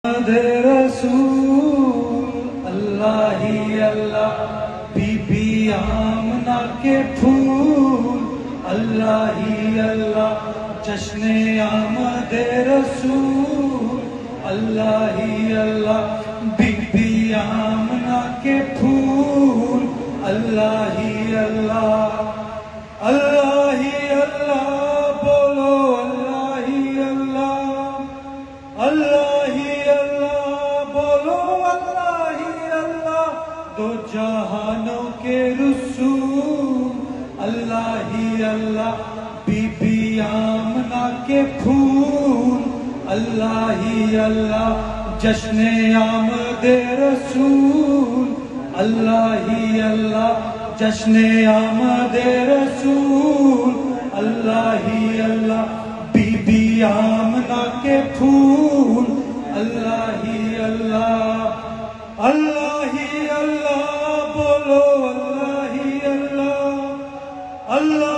رسول اللہ ہی اللہ، be be Amna کے پھول اللہ ہی اللہ، جشن آمد رسول اللہ ہی اللہ، بی بی آمنہ کے پھول اللہ ہی اللہ، اللہ ہی اللہ بولو، اللہ ہی اللہ، اللہ ہی اللہ بولو، اللہ ہی اللہ، دو جہانوں کے رسول اللہ ہی اللہ، بی بی آمنہ کے پھول اللہ ہی اللہ، جشن آمد رسول اللہ ہی اللہ، جشن آمد رسول اللہ ہی اللہ، بی بی آمنہ کے پھول اللہ ہی اللہ، اللہ ہی اللہ بولو، اللہ ہی اللہ، اللہ